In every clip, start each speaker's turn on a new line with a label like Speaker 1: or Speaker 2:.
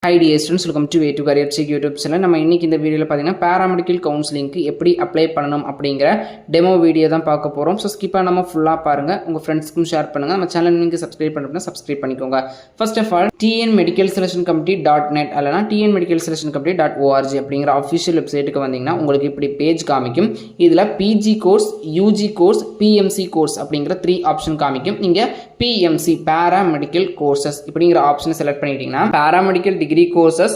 Speaker 1: Hi dear students, welcome to Way to Career Check YouTube channel. நம்ம இன்னைக்கு இந்த வீடியோல பாத்தீங்கன்னா பாராமெடிக்கல் கவுன்சிலிங்க்கு எப்படி அப்ளை பண்ணனும் அப்படிங்கற டெமோ வீடியோ தான் பார்க்க போறோம். சோ ஸ்கிப் பண்ணாம ஃபுல்லா பாருங்க. உங்க ஃப்ரெண்ட்ஸ்க்கும் ஷேர் பண்ணுங்க. நம்ம சேனல் நீங்க சப்ஸ்கிரைப் பண்ணனும்னா சப்ஸ்கிரைப் பண்ணிக்கோங்க. First of all tnmedicalselectioncommittee.net அல்லனா tnmedicalselectioncommittee.org அப்படிங்கற official வெப்சைட்டுக்கு வந்தீங்கன்னா உங்களுக்கு இப்படி பேஜ் காமிக்கும். இதுல PG course, UG course, PMC course அப்படிங்கற 3 ஆப்ஷன் காமிக்கும். நீங்க PMC paramedical courses இப்படிங்கற ஆப்ஷனை செலக்ட் பண்ணிட்டீங்கன்னா paramedical degree courses,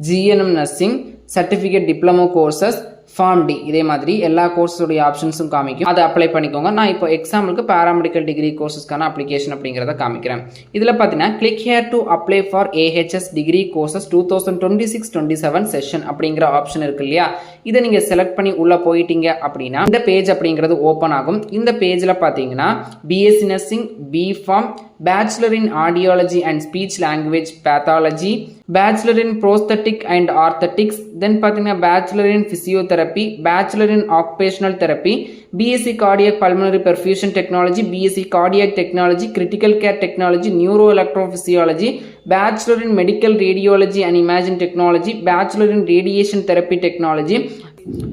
Speaker 1: GNM nursing, certificate diploma courses, Form D இதே மாதிரி எல்லா கோர்ஸோட ஆப்ஷன்ஸும் காமிக்கும். அதை அப்ளை பண்ணிக்கோங்க. நான் இப்போ எக்ஸாம்பிளுக்கு பாராமெடிக்கல் டிகிரி கோர்சஸ்க்கான அப்ளிகேஷன் அப்படிங்கறத காமிக்கிறேன். இதுல பாத்தீங்கன்னா click here to apply for AHS degree courses 2026-27 session அப்படிங்கற ஆப்ஷன் இருக்கு இல்லையா, இதை நீங்க செலக்ட் பண்ணி உள்ள போயிட்டீங்க அப்படின்னா இந்த பேஜ் அப்படிங்கிறது ஓபன் ஆகும். இந்த பேஜ்ல பாத்தீங்கன்னா BSc Nursing, B.Pharm, Bachelor in Audiology and Speech Language Pathology, Bachelor in Prosthetic and Orthotics, then பாத்தீங்கன்னா Bachelor in Physiotherapy, Bachelor in Occupational Therapy, BSc Cardiac Pulmonary Perfusion Technology, BSc Cardiac Technology, Critical Care Technology, Neuroelectrophysiology, Bachelor in Medical Radiology and Imaging Technology, Bachelor in Radiation Therapy Technology,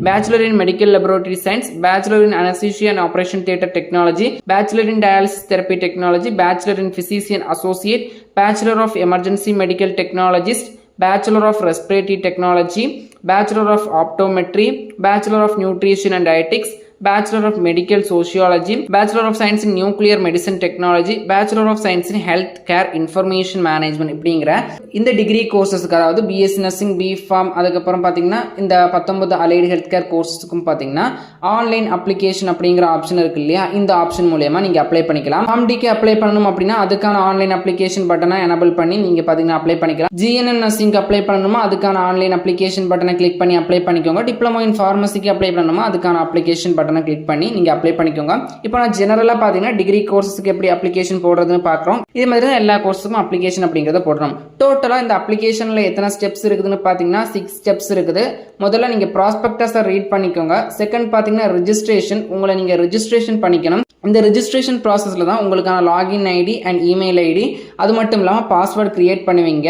Speaker 1: Bachelor in Medical Laboratory Science, Bachelor in Anesthesia and Operation Theatre Technology, Bachelor in Dialysis Therapy Technology, Bachelor in Physician Associate, Bachelor of Emergency Medical Technologist, Bachelor of Respiratory Technology, Bachelor of Optometry, Bachelor of Nutrition and Dietetics, Bachelor of Medical Sociology, Bachelor of Science in Nuclear Medicine Technology, Bachelor of Science in Health Care Information Management இப்படிங்கிற இந்த degree கோர்சஸ்க்கு, அதாவது BSc Nursing, B.Pharm, அதுக்கப்புறம் பார்த்தீங்கன்னா இந்த 19 allied health care கோர்சஸ்க்கும் பார்த்தீங்கன்னா online application அப்படிங்கிற option இருக்கு இல்லையா, இந்த ஆப்ஷன் மூலமா நீங்க அப்ளை பண்ணிக்கலாம். Form D க்கு அப்ளை பண்ணணும் அப்படின்னா அதுக்கான ஆன்லைன் அப்ளிகேஷன் பட்டனை எனேபிள் பண்ணி நீங்க பார்த்தீங்கன்னா அப்ளை பண்ணிக்கலாம். GNM Nursing அப்ளை பண்ணணுமா அதுக்கான ஆன்லைன் அப்ளிகேஷன் பட்டனை கிளிக் பண்ணி அப்ளை பண்ணிக்கோங்க. டிப்ளமோ இன் ஃபார்மசிக்கு அப்ளை பண்ணணுமா அதுக்கான அப்ளிகேஷன் பட்டனை கிளிக் பண்ணி நீங்க அப்ளை பண்ணிக்கோங்க. இப்போ நான் ஜெனரலா பாத்தீங்கன்னா டிகிரி கோர்சஸ்க்கு எப்படி அப்ளிகேஷன் போடுறதுன்னு பார்க்கறோம். இதே மாதிரி தான் எல்லா கோர்ஸுக்கும் அப்ளிகேஷன் அப்படிங்கறத போடுறோம். டோட்டலா இந்த அப்ளிகேஷன்ல எத்தனை ஸ்டெப்ஸ் இருக்குதுன்னு பாத்தீங்கன்னா 6 ஸ்டெப்ஸ் இருக்குது. முதல்ல நீங்க ப்ராஸ்பெக்டஸை ரீட் பண்ணிக்கோங்க. செகண்ட் பாத்தீங்கன்னா ரெஜிஸ்ட்ரேஷன், உங்களை நீங்க ரெஜிஸ்ட்ரேஷன் பண்ணிக்கணும். இந்த ரெஜிஸ்ட்ரேஷன் ப்ராசஸ்ல தான் உங்களுக்கான login ID and email ID, அது மட்டும் இல்லாமல் பாஸ்வேர்டு கிரியேட் பண்ணுவீங்க.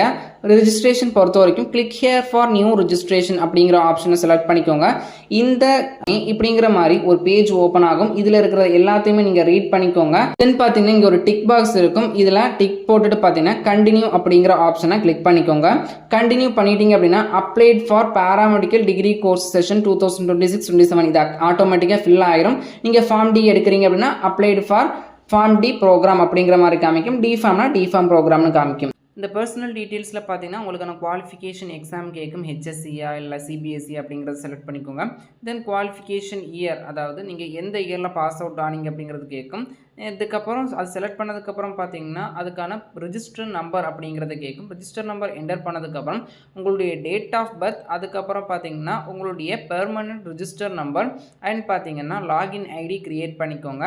Speaker 1: ரெஜிஸ்ட்ரேஷன் பொறுத்த வரைக்கும் click here for new registration அப்படிங்கிற ஆப்ஷனை செலக்ட் பண்ணிக்கோங்க. இந்த இப்படிங்கிற மாதிரி ஒரு பேஜ் ஓப்பன் ஆகும். இதுல இருக்கிற எல்லாத்தையுமே நீங்க ரீட் பண்ணிக்கோங்க. தென் பாத்தீங்கன்னா இங்க ஒரு டிக் பாக்ஸ் இருக்கும். இதுல டிக் போட்டுட்டு பாத்தீங்கன்னா கண்டினியூ அப்படிங்கிற ஆப்ஷனை கிளிக் பண்ணிக்கோங்க. கண்டினியூ பண்ணிட்டீங்க அப்படின்னா applied for paramedical degree course session 2026-27 இது ஆட்டோமேட்டிக்கா ஃபில் ஆயிரும். நீங்க ஃபார்ம் டி எடுக்கிறீங்க அப்படின்னா applied for Pharm D program அப்படிங்கிற மாதிரி காமிக்கும். D.Pharmனா D.Pharm ப்ரோக்ராம்னு காமிக்கும். இந்த பர்சனல் டீட்டெயில்ஸில் பார்த்தீங்கன்னா உங்களுக்கான குவாலிஃபிகேஷன் எக்ஸாம் கேட்கும். HSCயா இல்லை CBSE அப்படிங்கிறத செலக்ட் பண்ணிக்கோங்க. தென் குவாலிஃபிகேஷன் இயர், அதாவது நீங்கள் எந்த இயரில் பாஸ் அவுட் ஆனீங்க அப்படிங்கிறது கேட்கும். இதுக்கப்புறம் அது செலக்ட் பண்ணதுக்கப்புறம் பார்த்தீங்கன்னா அதுக்கான ரிஜிஸ்டர் நம்பர் அப்படிங்கிறத கேட்கும். ரிஜிஸ்டர் நம்பர் என்டர் பண்ணதுக்கப்புறம் உங்களுடைய டேட் ஆஃப் பர்த், அதுக்கப்புறம் பார்த்தீங்கன்னா உங்களுடைய பெர்மனன்ட் ரிஜிஸ்டர் நம்பர் அண்ட் பார்த்தீங்கன்னா லாகின் ஐடி கிரியேட் பண்ணிக்கோங்க.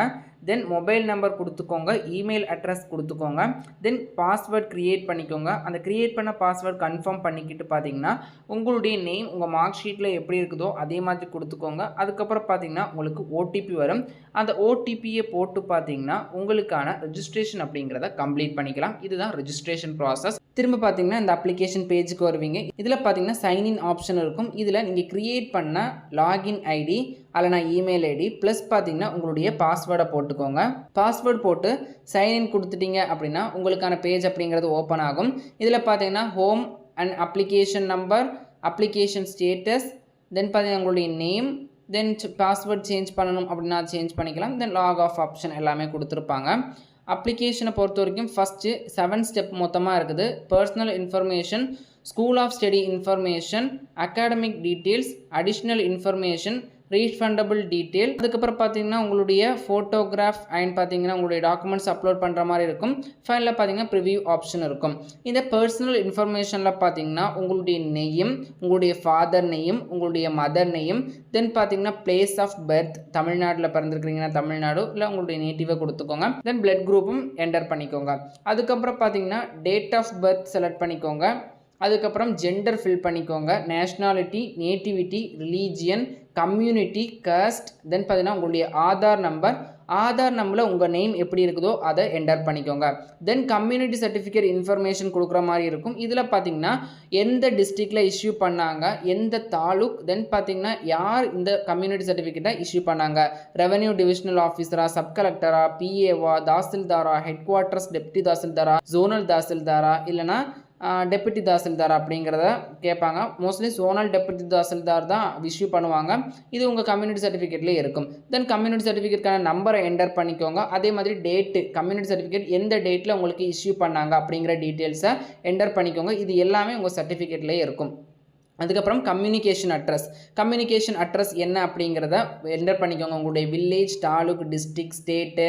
Speaker 1: தென் மொபைல் நம்பர் கொடுத்துக்கோங்க, இமெயில் அட்ரஸ் கொடுத்துக்கோங்க. தென் பாஸ்வேர்ட் கிரியேட் பண்ணிக்கோங்க. அந்த கிரியேட் பண்ண பாஸ்வேர்ட் கன்ஃபார்ம் பண்ணிக்கிட்டு பார்த்தீங்கன்னா உங்களுடைய நேம் உங்கள் மார்க் ஷீட்டில் எப்படி இருக்குதோ அதே மாதிரி கொடுத்துக்கோங்க. அதுக்கப்புறம் பார்த்தீங்கன்னா உங்களுக்கு OTP வரும். அந்த OTPயை போட்டு பார்த்தீங்கன்னா உங்களுக்கான ரெஜிஸ்ட்ரேஷன் அப்படிங்கிறத கம்ப்ளீட் பண்ணிக்கலாம். இதுதான் ரெஜிஸ்ட்ரேஷன் ப்ராசஸ். திரும்ப பார்த்தீங்கன்னா இந்த அப்ளிகேஷன் பேஜுக்கு வருவீங்க. இதில் பார்த்தீங்கன்னா சைன்இன் ஆப்ஷன் இருக்கும். இதில் நீங்கள் கிரியேட் பண்ண லாகின் ஐடி அல்லனா இமெயில் ஐடி ப்ளஸ் பார்த்தீங்கன்னா உங்களுடைய பாஸ்வேர்டை போட்டுக்கோங்க. பாஸ்வேர்டு போட்டு சைன்இன் கொடுத்துட்டீங்க அப்படின்னா உங்களுக்கான பேஜ் அப்படிங்கிறது ஓப்பன் ஆகும். இதில் பார்த்தீங்கன்னா home and application number, application status, then பார்த்தீங்கன்னா உங்களுடைய நேம், தென் பாஸ்வேர்ட் சேஞ்ச் பண்ணணும் அப்படின்னா சேஞ்ச் பண்ணிக்கலாம். தென் லாக் ஆஃப் ஆப்ஷன் எல்லாமே கொடுத்துருப்பாங்க. அப்ளிகேஷனை பொறுத்த வரைக்கும் ஃபஸ்ட்டு 7 ஸ்டெப் மொத்தமாக இருக்குது. Personal information, school of study information, academic details, additional information, refundable detail, அதுக்கப்புறம் பார்த்தீங்கன்னா உங்களுடைய ஃபோட்டோகிராஃப் அண்ட் பார்த்தீங்கன்னா உங்களுடைய டாக்குமெண்ட்ஸ் அப்லோட் பண்ணுற மாதிரி இருக்கும். ஃபைனலில் பார்த்தீங்கன்னா ப்ரிவியூ ஆப்ஷன் இருக்கும். இந்த பர்சனல் இன்ஃபர்மேஷனில் பார்த்தீங்கன்னா உங்களுடைய நெய்ம், உங்களுடைய ஃபாதர் நெய்ம், உங்களுடைய மதர் நெய்ம், தென் பார்த்தீங்கன்னா பிளேஸ் ஆஃப் பர்த், தமிழ்நாட்டில் பிறந்திருக்கிறீங்கன்னா தமிழ்நாடு இல்லை உங்களுடைய நேட்டிவை கொடுத்துக்கோங்க. தென் பிளட் குரூப்பும் என்டர் பண்ணிக்கோங்க. அதுக்கப்புறம் பார்த்தீங்கன்னா டேட் ஆஃப் பர்த் செலக்ட் பண்ணிக்கோங்க. அதுக்கப்புறம் ஜெண்டர் ஃபில் பண்ணிக்கோங்க. Nationality, nativity, religion, community, caste, then பார்த்தீங்கன்னா உங்களுடைய ஆதார் நம்பர், ஆதார் நம்பரில் உங்கள் நேம் எப்படி இருக்குதோ அதை என்டர் பண்ணிக்கோங்க. தென் கம்யூனிட்டி சர்டிஃபிகேட் இன்ஃபர்மேஷன் கொடுக்குற மாதிரி இருக்கும். இதில் பார்த்தீங்கன்னா எந்த டிஸ்ட்ரிக்டில் இஷ்யூ பண்ணாங்க, எந்த தாலுக், தென் பார்த்தீங்கன்னா யார் இந்த கம்யூனிட்டி சர்டிஃபிகேட்டை இஷ்யூ பண்ணாங்க, ரெவென்யூ டிவிஷனல் ஆஃபீஸரா, சப் கலெக்டரா, பிஏவா, தாசில்தாரா, ஹெட் குவார்ட்டர்ஸ் டெப்டி தாசில்தாரா, ஜோனல் தாசில்தாரா, இல்லைனா டெப்யூட்டி தாசில்தார் அப்படிங்கிறத கேட்பாங்க. மோஸ்ட்லி சோனல் டெப்யூட்டி தாசில்தார் தான் இஷ்யூ பண்ணுவாங்க. இது உங்கள் கம்யூனிட்டி சர்டிஃபிகேட்லேயே இருக்கும். தென் கம்யூனிட்டி சர்டிஃபிகேட்கான நம்பரை என்டர் பண்ணிக்கோங்க. அதே மாதிரி டேட்டு, கம்யூனிட்டி சர்டிஃபிகேட் எந்த டேட்டில் உங்களுக்கு இஷ்யூ பண்ணாங்க அப்படிங்கிற டீட்டெயில்ஸை என்டர் பண்ணிக்கோங்க. இது எல்லாமே உங்கள் சர்டிஃபிகேட்லேயே இருக்கும். அதுக்கப்புறம் கம்யூனிகேஷன் அட்ரஸ் என்ன அப்படிங்கிறத என்டர் பண்ணிக்கோங்க. உங்களுடைய village, taluk, district, state,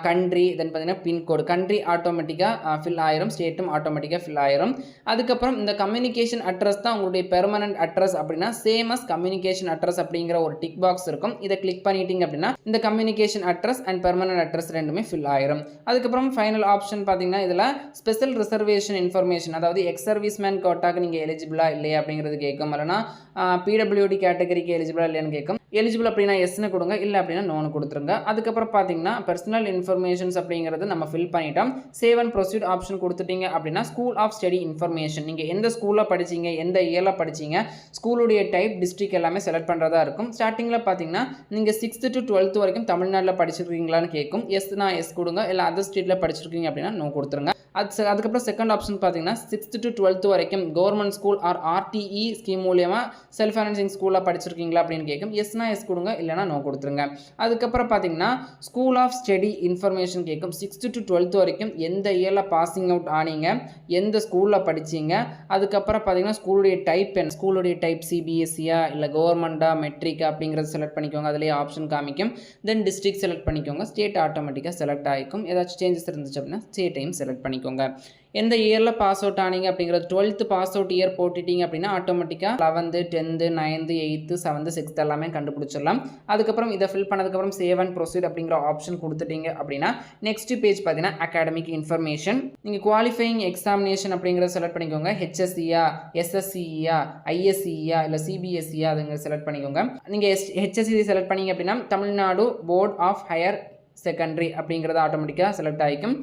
Speaker 1: country, then பார்த்தீங்கன்னா பின்கோடு. கண்ட்ரி ஆட்டோமேட்டிக்காக ஃபில் ஆயிரும், ஸ்டேட்டும் ஆட்டோமேட்டிக்காக ஃபில் ஆயிரும். அதுக்கப்புறம் இந்த கம்யூனிகேஷன் அட்ரஸ் தான் உங்களுடைய பெர்மனன்ட் அட்ரஸ் அப்படின்னா சேமஸ் கம்யூனிகேஷன் அட்ரஸ் அப்படிங்கிற ஒரு டிக் பாக்ஸ் இருக்கும். இதை கிளிக் பண்ணிட்டீங்க அப்படின்னா இந்த communication address and permanent address ரெண்டுமே ஃபில் ஆயிரும். அதுக்கப்புறம் ஃபைனல் ஆப்ஷன் பார்த்தீங்கன்னா இதில் ஸ்பெஷல் ரிசர்வேஷன் இன்ஃபர்மேஷன், அதாவது எக்ஸ் சர்வீஸ்மேன் கோட்டாக்கு நீங்கள் எலிஜிபிளா இல்லையா அப்படிங்கிறது கேட்கும். இல்லைனா பிடபிள்யூடி கேட்டகரிக்கு எலிஜிபிளா இல்லையான்னு கேட்கும். எலிஜிபிள் அப்படின்னா எஸ்ன்னு கொடுங்க, இல்லை அப்படின்னா நோன்னு கொடுத்துருங்க. அதுக்கப்புறம் பார்த்தீங்கன்னா பர்சனல் இன்ஃபர்மேஷன்ஸ் அப்படிங்கிறது நம்ம ஃபில் பண்ணிட்டோம். சேவ் அண்ட் ப்ரொசீட் ஆப்ஷன் கொடுத்துட்டீங்க அப்படின்னா ஸ்கூல் ஆஃப் ஸ்டடி இன்ஃபர்மேஷன், நீங்கள் எந்த ஸ்கூலில் படிச்சீங்க, எந்த இயரில் படிச்சீங்க, ஸ்கூலுடைய டைப், டிஸ்ட்ரிக்ட் எல்லாமே செலக்ட் பண்ணுறதா இருக்கும். ஸ்டார்டிங்கில் பார்த்தீங்கன்னா நீங்கள் 6th to 12th வரைக்கும் தமிழ்நாட்டில் படிச்சிருக்கீங்களான்னு கேட்கும். எஸ்னா எஸ் கொடுங்க, இல்லை அதர் ஸ்டேட்டில் படிச்சிருக்கீங்க அப்படின்னா நோ கொடுத்துருங்க. அதுக்கப்புறம் செகண்ட் ஆப்ஷன் பார்த்தீங்கன்னா 6th to 12th வரைக்கும் government school or RTE scheme மூலியமாக செல்ஃப் ஃபைனான்சிங் ஸ்கூலில் படிச்சிருக்கீங்களா அப்படின்னு கேட்கும். எஸ்னா எஸ் கொடுங்க, இல்லைனா நோ கொடுத்துருங்க. அதுக்கப்புறம் பார்த்தீங்கன்னா ஸ்கூல் ஆஃப் ஸ்டடி இன்ஃபர்மேஷன் கேட்கும். 6th to 12th வரைக்கும் எந்த இயரில் பாசிங் அவுட் ஆனீங்க, எந்த ஸ்கூலில் படிச்சீங்க, அதுக்கப்புறம் பார்த்தீங்கன்னா ஸ்கூலுடைய டைப் என்ன, ஸ்கூலுடைய டைப் சிபிஎஸ்சியா இல்லை கவர்மெண்ட்டா மெட்ரிக்கா அப்படிங்கிறத செலக்ட் பண்ணிக்கோங்க. அதிலேயே ஆப்ஷன் காமிக்கும். தென் டிஸ்ட்ரிக்ட் செலக்ட் பண்ணிக்கோங்க. ஸ்டேட் ஆட்டோமேட்டிக்காக செலக்ட் ஆகிக்கும். ஏதாச்சும் சேஞ்சஸ் இருந்துச்சு அப்படின்னா ஸ்டேட்டையும் செலக்ட் பண்ணிக்கோங்க. எந்த இயரில் பாஸ் அவுட் ஆனீங்க அப்படிங்கிறது 12th பாஸ் அவுட் இயர் போட்டுட்டீங்க அப்படின்னா ஆட்டோமேட்டிக்காக 11th 10th 9th 8th 7th 6th எல்லாமே கண்டுபிடிச்சிடலாம். அதுக்கப்புறம் இதை ஃபில் பண்ணதுக்கப்புறம் சேவ் அண்ட் ப்ரொசீட் அப்படிங்கிற ஆப்ஷன் கொடுத்துட்டீங்க அப்படின்னா நெக்ஸ்ட் பேஜ் பார்த்தீங்கன்னா அகாடமிக் இன்ஃபர்மேஷன். நீங்கள் குவாலிஃபையிங் எக்ஸாமினேஷன் அப்படிங்கிறத செலக்ட் பண்ணிக்கோங்க. ஹெச்எஸ்சியா, எஸ்எஸ்சியா, ஐஎஸ்சியா இல்லை சிபிஎஸ்சியா அதுங்க செலக்ட் பண்ணிக்கோங்க. நீங்கள் ஹெச்எஸ்சி செலக்ட் பண்ணீங்க அப்படின்னா Tamil Nadu board of higher secondary அப்படிங்கிறது ஆட்டோமேட்டிக்காக செலக்ட் ஆகிக்கும்.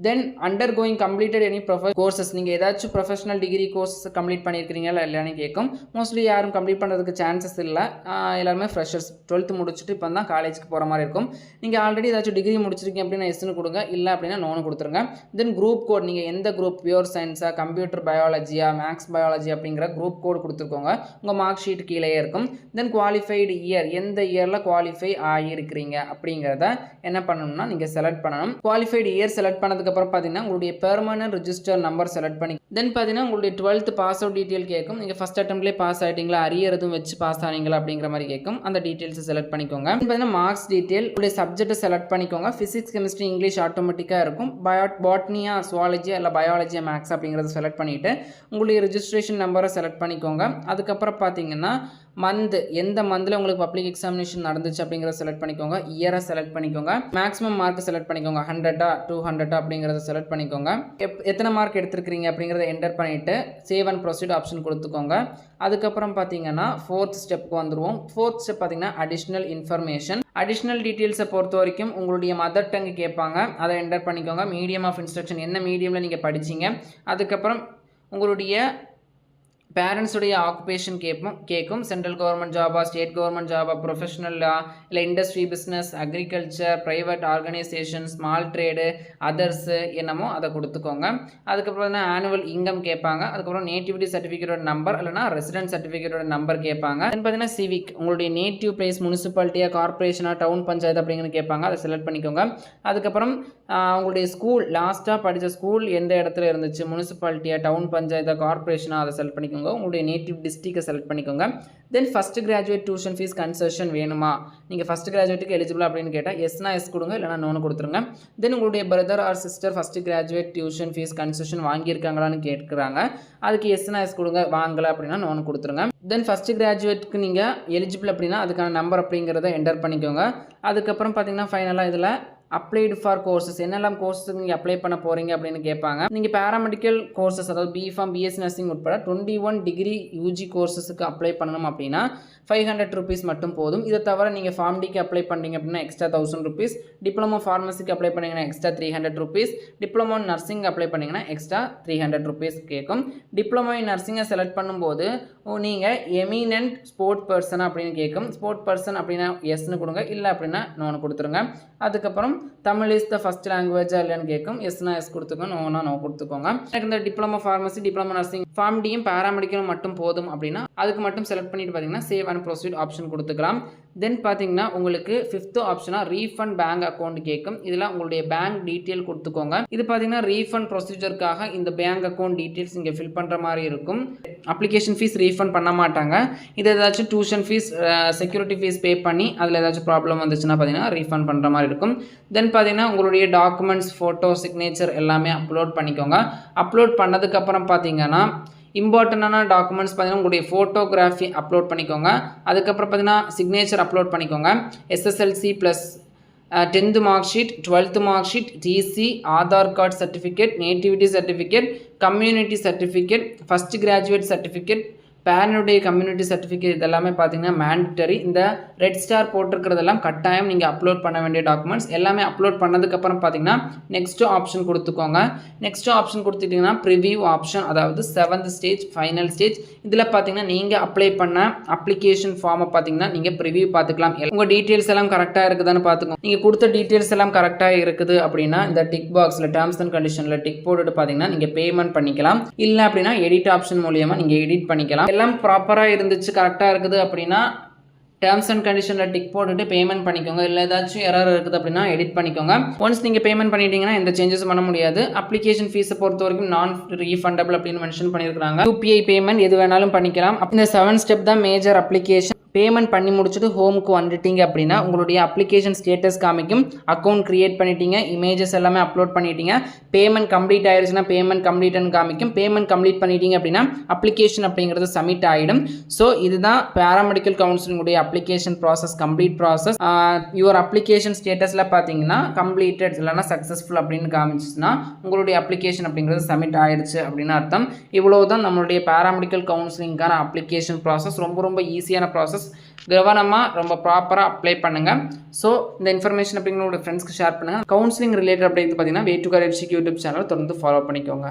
Speaker 1: Then undergoing completed any courses, நீங்கள் ஏதாச்சும் ப்ரொஃபஷனல் டிகிரி கோர்ஸ் கம்ப்ளீட் பண்ணியிருக்கிறீங்களா இல்லைன்னு கேட்கும். மோஸ்ட்லி யாரும் கம்ப்ளீட் பண்ணுறதுக்கு சான்சஸ் இல்லை. எல்லாருமே ஃப்ரெஷர்ஸ் 12th முடிச்சுட்டு இப்போ தான் காலேஜுக்கு போகிற மாதிரி இருக்கும். நீங்கள் ஆல்ரெடி ஏதாச்சும் டிகிரி முடிச்சிருக்கீங்க அப்படின்னா எஸ்ன்னு கொடுங்க, இல்லை அப்படின்னா நோன்னு கொடுத்துருங்க. தென் குரூப் கோட், நீங்கள் எந்த குரூப், பியூர் சயின்ஸா, கம்ப்யூட்டர் பயாலஜியா, மேக்ஸ் பயாலஜி அப்படிங்கிற குரூப் கோட் கொடுத்துருக்கோங்க. உங்கள் மார்க் ஷீட் கீழே இருக்கும். தென் குவாலிஃபைடு இயர், எந்த இயரில் குவாலிஃபை ஆகியிருக்கிறீங்க அப்படிங்கிறத என்ன பண்ணணும்னா நீங்கள் செலக்ட் பண்ணணும். குவாலிஃபைடு இயர் செலக்ட் பண்ணதுக்கு அப்புறம் பார்த்தீங்கன்னா உங்களுடைய பெர்மனன்ட் ரெஜிஸ்டர் நம்பர் செலக்ட் பண்ணி தென் பார்த்தீங்கன்னா உங்களுடைய 12th பாஸ் அவுட் டீட்டெயில் கேட்கும். நீங்கள் ஃபர்ஸ்ட் அட்டெம்ப்ட்லேயே பாஸ் ஆகிட்டீங்களா, அரியர் எதுவும் வச்சு பாஸ் ஆனீங்களா அப்படிங்கிற மாதிரி கேட்கும். அந்த டீட்டெயில்ஸை செலக்ட் பண்ணிக்கோங்க. பார்த்தீங்கன்னா மார்க்ஸ் டீட்டெயில், உங்களுடைய சப்ஜெக்ட்டை செலக்ட் பண்ணிக்கோங்க. ஃபிசிக்ஸ், கெமிஸ்ட்ரி, இங்கிலீஷ் ஆட்டோமேட்டிக்காக இருக்கும். பாட்னியா, சுவாலஜி இல்லை பயாலஜியா, மேக்ஸ் அப்படிங்கிறத செலக்ட் பண்ணிவிட்டு உங்களுடைய ரெஜிஸ்ட்ரேஷன் நம்பரை செலக்ட் பண்ணிக்கோங்க. அதுக்கப்புறம் பார்த்தீங்கன்னா மந்த், எந்த மந்தில் உங்களுக்கு பப்ளிக் எக்ஸாமினேஷன் நடந்துச்சு அப்படிங்கிறத செலக்ட் பண்ணிக்கோங்க. இயரை செலக்ட் பண்ணிக்கோங்க. மேக்ஸிமம் மார்க் செலக்ட் பண்ணிக்கோங்க. 100 200 அப்படிங்கிறத செலக்ட் பண்ணிக்கோங்க. எத்தனை மார்க் எடுத்துருக்கிறீங்க அப்படிங்கிறத என்டர் பண்ணிவிட்டு சேவ் அண்ட் ப்ரொசீட் ஆப்ஷன் கொடுத்துக்கோங்க. அதுக்கப்புறம் பார்த்தீங்கன்னா 4th ஸ்டெப்புக்கு வந்துடுவோம். 4th ஸ்டெப் பார்த்தீங்கன்னா அடிஷ்னல் இன்ஃபர்மேஷன். அடிஷ்னல் டீட்டெயில்ஸை பொறுத்த வரைக்கும் உங்களுடைய மதர் டங் கேட்பாங்க, அதை என்டர் பண்ணிக்கோங்க. மீடியம் ஆஃப் இன்ஸ்ட்ரக்ஷன், என்ன மீடியமில் நீங்கள் படிச்சிங்க. அதுக்கப்புறம் உங்களுடைய பேரண்ட்ஸுடைய ஆக்குபேஷன் கேட்கும். சென்ட்ரல் கவர்மெண்ட் ஜாபா, ஸ்டேட் கவர்மெண்ட் ஜாபா, ப்ரொஃபஷனலா இல்லை industry, business, agriculture, private organisation, small trade, others என்னமோ அதை கொடுத்துக்கோங்க. அதுக்கப்புறம் ஆனுவல் இன்கம் கேட்பாங்க. அதுக்கப்புறம் நேட்டிவிட்டி சர்டிஃபிகேட்டோட நம்பர் இல்லைனா ரெசிடென்ட் சர்டிஃபிகேட்டோட நம்பர் கேட்பாங்க. தென் பார்த்தீங்கன்னா சிவிக், உங்களுடைய நேட்டிவ் பிளேஸ் முனிசிபாலிட்டியா, கார்பரேஷனா, டவுன் பஞ்சாயத்து அப்படிங்கிறது கேட்பாங்க. அதை செலக்ட் பண்ணிக்கோங்க. அதுக்கப்புறம் உங்களுடைய ஸ்கூல், லாஸ்ட்டாக படித்த ஸ்கூல் எந்த இடத்துல இருந்துச்சு, முனிசிபாலிட்டியா, டவுன் பஞ்சாயத்தா, கார்பரேஷனா, அதை செலக்ட் பண்ணிக்கோங்க. உங்களுடைய நேட்டிவ் டிஸ்ட்ரிக்டை செலக்ட் பண்ணிக்கோங்க. தென் first graduate tuition fees concession வேணுமா, நீங்கள் ஃபர்ஸ்ட் கிராஜுவேட்டுக்கு எலிஜிபிள் அப்படின்னு கேட்டால் எஸ்னா எஸ் கொடுங்க, இல்லைனா நோன்னு கொடுத்துருங்க. தென் உங்களுடைய brother or sister first graduate tuition fees concession வாங்கியிருக்காங்களான்னு கேட்குறாங்க. அதுக்கு எஸ்னா எஸ் கொடுங்க, வாங்கலை அப்படின்னா நோன்னு கொடுத்துருங்க. தென் ஃபர்ஸ்ட் கிராஜுவேட்டுக்கு நீங்கள் எலிஜிபிள் அப்படின்னா அதுக்கான நம்பர் அப்படிங்கிறத என்டர் பண்ணிக்கோங்க. அதுக்கப்புறம் பார்த்தீங்கன்னா ஃபைனலாக இதில் அப்ளைடு ஃபார் கோர்சஸ் என்னெல்லாம் கோர்ஸுக்கு நீங்கள் அப்ளை பண்ண போகிறீங்க அப்படின்னு கேட்பாங்க. நீங்கள் பேராமெடிக்கல் கோர்சஸ் அதாவது பிஃபார்ம் பிஎஸ்சி நர்சிங் உட்பட 21 டிகிரி யூஜி கோர்சஸுக்கு அப்ளை பண்ணணும் அப்படின்னா 500 rupees மட்டும் போதும். இதை தவிர நீங்கள் ஃபார்ம் டிக்கு அப்ளை பண்ணுறீங்க அப்படின்னா எக்ஸ்ட்ரா 1000 rupees, டிப்ளமோ ஃபார்மசிக்கு அப்ளை பண்ணிங்கன்னா extra 300 rupees, diploma nursing apply பண்ணிங்கன்னா எக்ஸ்ட்ரா 300 rupees கேட்கும். டிப்ளமோ இன் நர்சிங்கை செலக்ட் பண்ணும்போது நீங்கள் எமினன்ட் ஸ்போர்ட் பர்சன் அப்படின்னு கேட்கும். ஸ்போர்ட் பர்சன் அப்படின்னா எஸ்ன்னு கொடுங்க, இல்லை அப்படின்னா நோன்னு கொடுத்துருங்க. அதுக்கப்புறம் தமிழ் இஸ் த ஃபர்ஸ்ட் லாங்குவேஜா இல்லைன்னு கேட்கும். எஸ்னா எஸ் கொடுத்துக்கோங்க, நோனா நோ கொடுத்துக்கோங்க. எனக்கு இந்த diploma pharmacy, diploma nursing, pharm டியும் பேராமெடிக்கலும் மட்டும் போதும் அப்படின்னா அதுக்கு மட்டும் செலக்ட் பண்ணிட்டு பார்த்தீங்கன்னா சேவ் அண்ட் ப்ரொசீட் ஆப்ஷன் கொடுத்துக்கலாம். தென் பார்த்தீங்கன்னா உங்களுக்கு 5th ஆப்ஷனாக ரீஃபண்ட் பேங்க் அக்கௌண்ட் கேட்கும். இதில் உங்களுடைய பேங்க் டீட்டெயில் கொடுத்துக்கோங்க. இது பார்த்தீங்கன்னா ரீஃபண்ட் ப்ரொசீஜருக்காக இந்த பேங்க் அக்கௌண்ட் டீட்டெயில்ஸ் இங்கே ஃபில் பண்ணுற மாதிரி இருக்கும். அப்ளிகேஷன் ஃபீஸ் ரீஃபண்ட் பண்ண மாட்டாங்க. இது ஏதாச்சும் tuition fees, security fees pay பண்ணி அதில் ஏதாச்சும் ப்ராப்ளம் வந்துச்சுன்னா பார்த்தீங்கன்னா ரீஃபண்ட் பண்ணுற மாதிரி இருக்கும். தென் பார்த்தீங்கன்னா உங்களுடைய டாக்குமெண்ட்ஸ், ஃபோட்டோ, சிக்னேச்சர் எல்லாமே அப்லோட் பண்ணிக்கோங்க. அப்லோட் பண்ணதுக்கப்புறம் பார்த்தீங்கன்னா இம்பார்ட்டண்டான டாக்குமெண்ட்ஸ் பார்த்தீங்கன்னா உங்களுடைய ஃபோட்டோகிராஃபி அப்லோட் பண்ணிக்கோங்க. அதுக்கப்புறம் பார்த்தீங்கன்னா சிக்னேச்சர் அப்லோட் பண்ணிக்கோங்க. SSLC plus 10th mark sheet, 12th mark sheet, TC, Aadhaar card certificate, nativity certificate, community certificate, first graduate certificate, பேரனுடைய கம்யூனிட்டி சர்டிஃபிகேட் இதெல்லாமே பார்த்தீங்கன்னா மேண்டட்டரி. இந்த ரெட் ஸ்டார் போட்டிருக்கிறதெல்லாம் கட்டாயம் நீங்கள் அப்லோட் பண்ண வேண்டிய டாக்குமெண்ட்ஸ். எல்லாமே அப்லோட் பண்ணதுக்கப்புறம் பார்த்தீங்கன்னா நெக்ஸ்ட் ஆப்ஷன் கொடுத்துக்கோங்க. நெக்ஸ்ட் ஆப்ஷன் கொடுத்துட்டிங்கன்னா ப்ரிவியூ ஆப்ஷன், அதாவது 7th ஸ்டேஜ் ஃபைனல் ஸ்டேஜ். இதில் பார்த்தீங்கன்னா நீங்கள் அப்ளை பண்ண அப்ளிகேஷன் ஃபார்மை பார்த்தீங்கன்னா நீங்கள் ப்ரிவியூ பார்த்துக்கலாம். உங்கள் டீட்டெயில்ஸ் எல்லாம் கரெக்டாக இருக்குதான்னு பார்த்துக்கோங்க. நீங்கள் கொடுத்த டீட்டெயில்ஸ் எல்லாம் கரெக்டாக இருக்குது அப்படின்னா இந்த டிக் பாக்ஸில் டேர்ம்ஸ் அண்ட் கண்டிஷனில் டிக் போட்டுட்டு பார்த்தீங்கன்னா நீங்கள் பேமெண்ட் பண்ணிக்கலாம். இல்லை அப்படின்னா எடிட் ஆப்ஷன் மூலியமாக நீங்கள் எடிட் பண்ணிக்கலாம். எல்லாம் ப்ராப்பராக இருந்துச்சு, கரெக்டாக இருக்குது அப்படின்னா டேர்ம்ஸ் அண்ட் கண்டிஷனில் டிக் போட்டுட்டு பேமெண்ட் பண்ணிக்கோங்க. இல்லை ஏதாச்சும் எரர் இருக்குது அப்படின்னா எடிட் பண்ணிக்கோங்க. ஒன்ஸ் நீங்கள் பேமெண்ட் பண்ணிட்டீங்கன்னா எந்த சேஞ்சஸும் பண்ண முடியாது. அப்ளிகேஷன் ஃபீஸை பொறுத்த வரைக்கும் நான் ரீஃபண்டபிள் அப்படின்னு மென்ஷன் பண்ணியிருக்காங்க. UPI பேமெண்ட் எது வேணாலும் பண்ணிக்கலாம். இந்த 7 ஸ்டெப் தான் மேஜர் அப்ளிகேஷன். பேமெண்ட் பண்ணி முடிச்சுட்டு ஹோமுக்கு வந்துட்டீங்க அப்படின்னா உங்களுடைய அப்ளிகேஷன் ஸ்டேட்டஸ் காமிக்கும். அக்கௌண்ட் கிரியேட் பண்ணிட்டீங்க, இமேஜஸ் எல்லாமே அப்லோட் பண்ணிட்டீங்க, பேமெண்ட் கம்ப்ளீட் ஆயிடுச்சுன்னா பேமெண்ட் கம்ப்ளீட்னு காமிக்கும். பேமெண்ட் கம்ப்ளீட் பண்ணிட்டீங்க அப்படின்னா அப்ளிகேஷன் அப்படிங்கிறது சப்மிட் ஆகிடும். ஸோ இதுதான் பேராமெடிக்கல் கவுன்சிலிங்குடைய application process, complete process. Your application ஸ்டேட்டஸில் பார்த்தீங்கன்னா கம்ப்ளீட்டட் இல்லைனா சக்ஸஸ்ஃபுல் அப்படின்னு காமிச்சுன்னா உங்களுடைய அப்ளிகேஷன் அப்படிங்கிறது சப்மிட் ஆயிடுச்சு அப்படின்னு அர்த்தம். இவ்வளோ தான் நம்மளுடைய பேராமெடிக்கல் கவுன்சிலிங்கான அப்ளிகேஷன் ப்ராசஸ். ரொம்ப ஈஸியான ப்ராசஸ். கவனமாக ரொம்ப ப்ராப்பராக அப்ளை பண்ணுங்கள். ஸோ இந்த இன்ஃபர்மேஷன் அப்படிங்கிற ஃப்ரெண்ட்ஸ்க்கு ஷேர் பண்ணுங்கள். கவுன்சிலிங் ரிலேட்டட் அப்படின்னு பார்த்தீங்கன்னா way to career YouTube channel தொடர்ந்து ஃபாலோ பண்ணிக்கோங்க.